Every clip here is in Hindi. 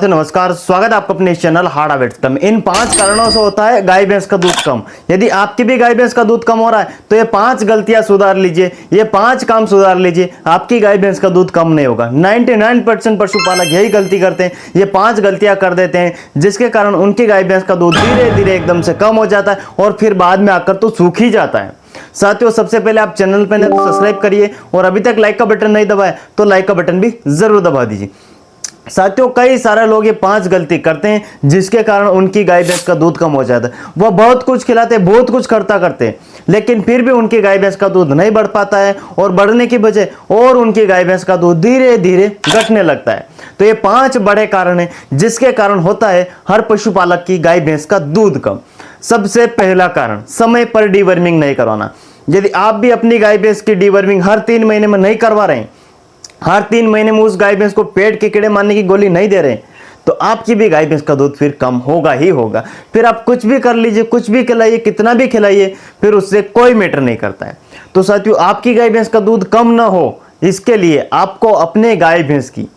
नमस्कार, स्वागत है आपका अपने इस चैनल हार्ड हैबिट्स में। इन 5 कारणों से होता है गाय भैंस का दूध कम। यदि आपकी भी गाय भैंस का दूध कम हो रहा है तो ये 5 गलतियां सुधार लीजिए, ये 5 काम सुधार लीजिए, आपकी गाय भैंस का दूध कम नहीं होगा। 99% पशुपालक यही गलती करते हैं, ये 5 गलतियां कर देते हैं जिसके कारण उनकी गाय भैंस का दूध धीरे धीरे एकदम से कम हो जाता है और फिर बाद में आकर तो सूख ही जाता है। साथियों, सबसे पहले आप चैनल पर सब्सक्राइब करिए और अभी तक लाइक का बटन नहीं दबाया तो लाइक का बटन भी जरूर दबा दीजिए। साथियों, कई सारे लोग ये 5 गलती करते हैं जिसके कारण उनकी गाय भैंस का दूध कम हो जाता है। वह बहुत कुछ खिलाते, बहुत कुछ करते हैं, लेकिन फिर भी उनकी गाय भैंस का दूध नहीं बढ़ पाता है और बढ़ने की बजाय और उनकी गाय भैंस का दूध धीरे धीरे घटने लगता है। तो ये 5 बड़े कारण हैं जिसके कारण होता है हर पशुपालक की गाय भैंस का दूध कम। सबसे पहला कारण, समय पर डीवर्मिंग नहीं करवाना। यदि आप भी अपनी गाय भैंस की डीवर्मिंग हर 3 महीने में नहीं करवा रहे हैं, हर 3 महीने में उस गाय भैंस को पेट के कीड़े मारने की गोली नहीं दे रहे हैं, तो आपकी भी गाय भैंस का दूध फिर कम होगा ही होगा। फिर आप कुछ भी कर लीजिए, कुछ भी खिलाइए, कितना भी खिलाइए, फिर उससे कोई मैटर नहीं करता है। तो साथियों, आपकी गाय भैंस का दूध कम ना हो इसके लिए आपको अपने गाय भैंस की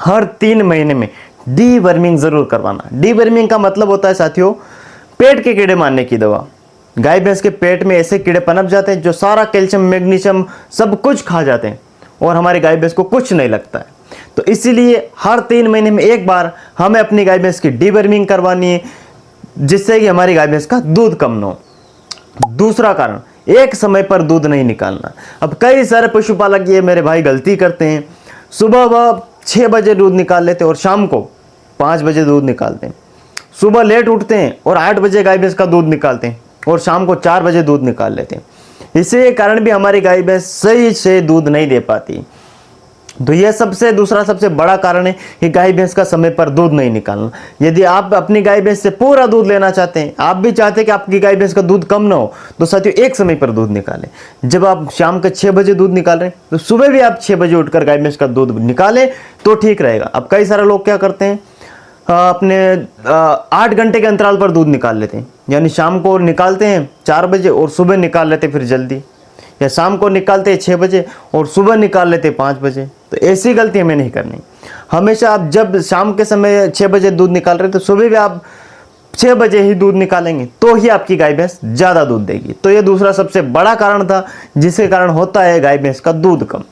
हर 3 महीने में डीवर्मिंग जरूर करवाना। डीवर्मिंग का मतलब होता है साथियों, पेट के कीड़े मारने की दवा। गाय भैंस के पेट में ऐसे कीड़े पनप जाते हैं जो सारा कैल्शियम, मैग्नीशियम सब कुछ खा जाते हैं और हमारी गाय भैंस को कुछ नहीं लगता है। तो इसीलिए हर 3 महीने में एक बार हमें अपनी गाय भैंस की डीवर्मिंग करवानी है जिससे कि हमारी गाय भैंस का दूध कम न हो। दूसरा कारण, एक समय पर दूध नहीं निकालना। अब कई सारे पशुपालक ये मेरे भाई गलती करते हैं, सुबह वह 6 बजे दूध निकाल लेते हैं और शाम को 5 बजे दूध निकालते हैं। सुबह लेट उठते हैं और 8 बजे गाय भैंस का दूध निकालते हैं और शाम को 4 बजे दूध निकाल लेते हैं। इसी कारण भी हमारी गाय भैंस सही से दूध नहीं दे पाती। तो यह दूसरा सबसे बड़ा कारण है कि गाय भैंस का समय पर दूध नहीं निकालना। यदि आप अपनी गाय भैंस से पूरा दूध लेना चाहते हैं, आप भी चाहते हैं कि आपकी गाय भैंस का दूध कम ना हो, तो साथियों एक समय पर दूध निकालें। जब आप शाम के 6 बजे दूध निकाल रहे हैं तो सुबह भी आप 6 बजे उठकर गाय भैंस का दूध निकालें तो ठीक रहेगा। अब कई सारे लोग क्या करते हैं, अपने 8 घंटे के अंतराल पर दूध निकाल लेते हैं, यानी शाम को निकालते हैं 4 बजे और सुबह निकाल लेते फिर जल्दी, या शाम को निकालते हैं 6 बजे और सुबह निकाल लेते 5 बजे। तो ऐसी गलती हमें नहीं करनी। हमेशा आप जब शाम के समय 6 बजे दूध निकाल रहे हैं तो सुबह भी आप 6 बजे ही दूध निकालेंगे तो ही आपकी गाय भैंस ज़्यादा दूध देगी। तो ये दूसरा सबसे बड़ा कारण था जिसके कारण होता है गाय भैंस का दूध कम।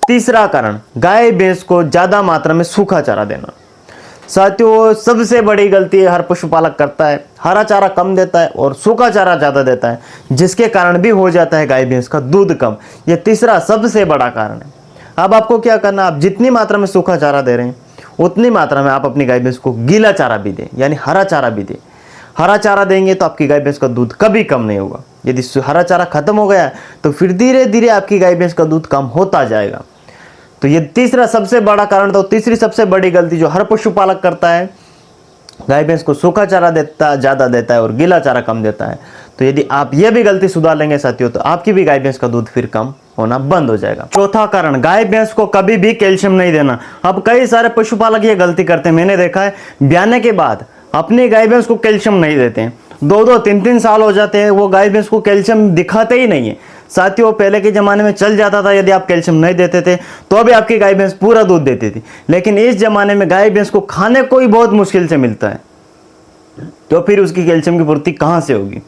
तीसरा कारण, गाय भैंस को ज़्यादा मात्रा में सूखा चारा देना। साथियों, सबसे बड़ी गलती हर पशुपालक करता है, हरा चारा कम देता है और सूखा चारा ज़्यादा देता है जिसके कारण भी हो जाता है गाय भैंस का दूध कम। यह तीसरा सबसे बड़ा कारण है। अब आपको क्या करना, आप जितनी मात्रा में सूखा चारा दे रहे हैं उतनी मात्रा में आप अपनी गाय भैंस को गीला चारा भी दें, यानी हरा चारा भी दें। हरा चारा देंगे तो आपकी गाय भैंस का दूध कभी कम नहीं होगा। यदि हरा चारा खत्म हो गया तो फिर धीरे धीरे आपकी गाय भैंस का दूध कम होता जाएगा। तो ये तीसरा सबसे बड़ा कारण था। तीसरी सबसे बड़ी गलती जो हर पशुपालक करता है, गाय भैंस को सूखा चारा ज़्यादा देता है और गीला चारा कम देता है। तो यदि आप ये भी गलती सुधार लेंगे साथियों तो आपकी भी गाय भैंस का दूध फिर कम होना बंद हो जाएगा। चौथा कारण, गाय भैंस को कभी भी कैल्शियम नहीं देना। अब कई सारे पशुपालक ये गलती करते हैं, मैंने देखा है, ब्याने के बाद अपनी गाय भैंस को कैल्शियम नहीं देते हैं। 2-2, 3-3 साल हो जाते हैं, वो गाय भैंस को कैल्शियम दिखाते ही नहीं है। साथियों, पहले के ज़माने में चल जाता था, यदि आप कैल्शियम नहीं देते थे तो भी आपकी गाय भैंस पूरा दूध देती थी। लेकिन इस ज़माने में गाय भैंस को खाने को ही बहुत मुश्किल से मिलता है, तो फिर उसकी कैल्शियम की पूर्ति कहाँ से होगी।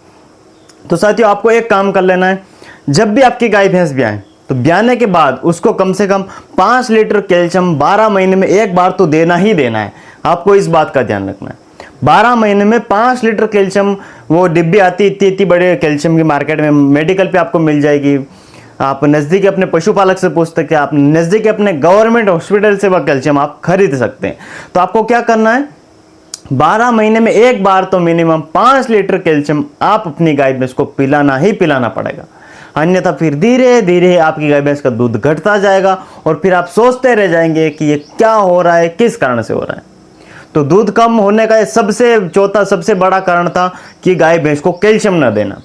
तो साथियों, आपको एक काम कर लेना है, जब भी आपकी गाय भैंस ब्याएं तो ब्याने के बाद उसको कम से कम 5 लीटर कैल्शियम 12 महीने में एक बार तो देना ही देना है। आपको इस बात का ध्यान रखना है। 12 महीने में 5 लीटर कैल्शियम, वो डिब्बी आती इतनी बड़े कैल्शियम की मार्केट में, मेडिकल पे आपको मिल जाएगी। आप नज़दीकी अपने पशुपालक से पूछ सकते हैं, आप नज़दीकी अपने गवर्नमेंट हॉस्पिटल से वह कैल्शियम आप खरीद सकते हैं। तो आपको क्या करना है, 12 महीने में एक बार तो मिनिमम 5 लीटर कैल्शियम आप अपनी गाय भैंस को पिलाना ही पिलाना पड़ेगा। अन्यथा फिर धीरे धीरे आपकी गाय भैंस का दूध घटता जाएगा और फिर आप सोचते रह जाएंगे कि ये क्या हो रहा है, किस कारण से हो रहा है। तो दूध कम होने का चौथा सबसे बड़ा कारण था कि गाय भैंस को कैल्शियम न देना।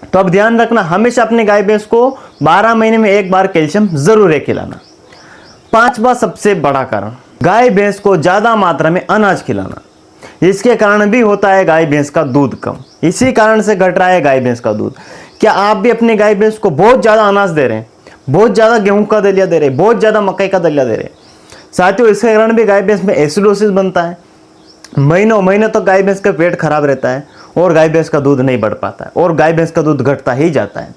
तो अब ध्यान रखना, हमेशा अपने गाय भैंस को 12 महीने में एक बार कैल्शियम जरूर है खिलाना। 5वां सबसे बड़ा कारण, गाय भैंस को ज्यादा मात्रा में अनाज खिलाना। इसके कारण भी होता है गाय भैंस का दूध कम। इसी कारण से घट रहा है गाय भैंस का दूध। क्या आप भी अपनी गाय भैंस को बहुत ज्यादा अनाज दे रहे हैं, बहुत ज्यादा गेहूं का दलिया दे रहे हैं, बहुत ज्यादा मकई का दलिया दे रहे हैं? साथियों इसके कारण भी गाय भैंस में एसिडोसिस बनता है, महीनों महीनों तक गाय भैंस का पेट खराब रहता है और गाय भैंस का दूध नहीं बढ़ पाता है और गाय भैंस का दूध घटता ही जाता है।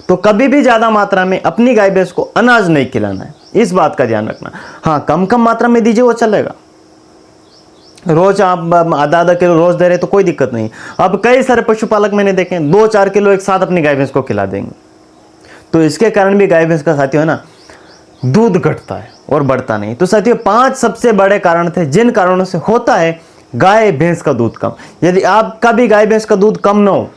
तो कभी भी ज़्यादा मात्रा में अपनी गाय भैंस को अनाज नहीं खिलाना है, इस बात का ध्यान रखना। हाँ, कम कम मात्रा में दीजिए वो चलेगा, रोज आप आधा आधा किलो रोज दे रहे तो कोई दिक्कत नहीं। अब कई सारे पशुपालक मैंने देखे 2-4 किलो एक साथ अपनी गाय भैंस को खिला देंगे, तो इसके कारण भी गाय भैंस का साथियों है ना दूध घटता है और बढ़ता नहीं। तो साथियों 5 सबसे बड़े कारण थे जिन कारणों से होता है गाय भैंस का दूध कम। यदि आपका भी गाय भैंस का दूध कम ना हो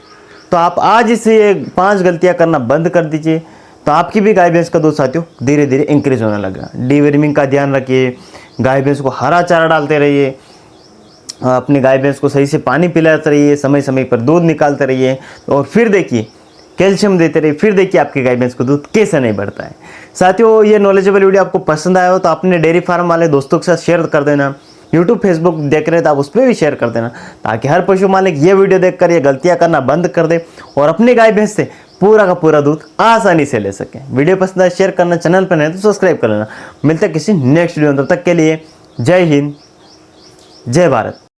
तो आप आज से ये 5 गलतियां करना बंद कर दीजिए, तो आपकी भी गाय भैंस का दूध साथियों धीरे धीरे इंक्रीज होने लगेगा। डीवर्मिंग का ध्यान रखिए, गाय भैंस को हरा चारा डालते रहिए, अपनी गाय भैंस को सही से पानी पिलाते रहिए, समय समय पर दूध निकालते रहिए और फिर देखिए कैल्शियम देते रहिए, फिर देखिए आपकी गाय भैंस को दूध कैसे नहीं बढ़ता है। साथियों ये नॉलेजेबल वीडियो आपको पसंद आया हो तो अपने डेयरी फार्म वाले दोस्तों के साथ शेयर कर देना। यूट्यूब फेसबुक देख रहे हैं तो आप उस पर भी शेयर कर देना, ताकि हर पशु मालिक ये वीडियो देखकर ये गलतियां करना बंद कर दे और अपनी गाय भैंस से पूरा का पूरा दूध आसानी से ले सके। वीडियो पसंद आए शेयर करना, चैनल पर नहीं तो सब्सक्राइब कर लेना। मिलते हैं किसी नेक्स्ट वीडियो में, तब तक के लिए जय हिंद, जय भारत।